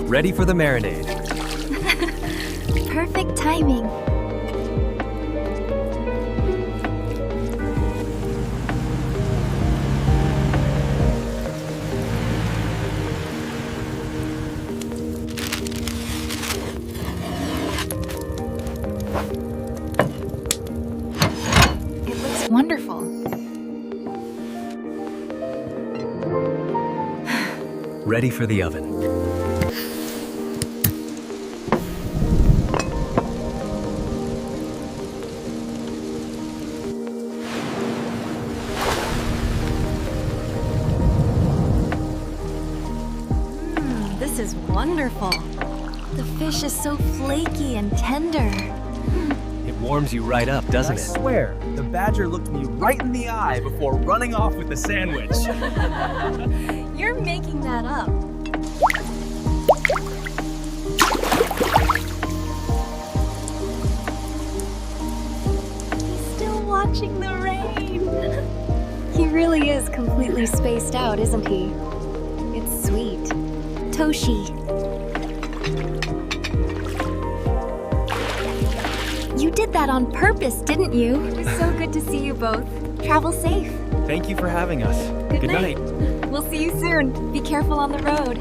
Ready for the marinade. Perfect timing. It looks wonderful. Ready for the oven. This is wonderful. The fish is so flaky and tender. It warms you right up, doesn't I it? swear, the badger looked me right in the eye before running off with the sandwich. You're making that up. He's still watching the rain. He really is completely spaced out, isn't he? It's sweet. Toshi. You did that on purpose, didn't you? It was so good to see you both. Travel safe. Thank you for having us. Good night. We'll see you soon. Be careful on the road.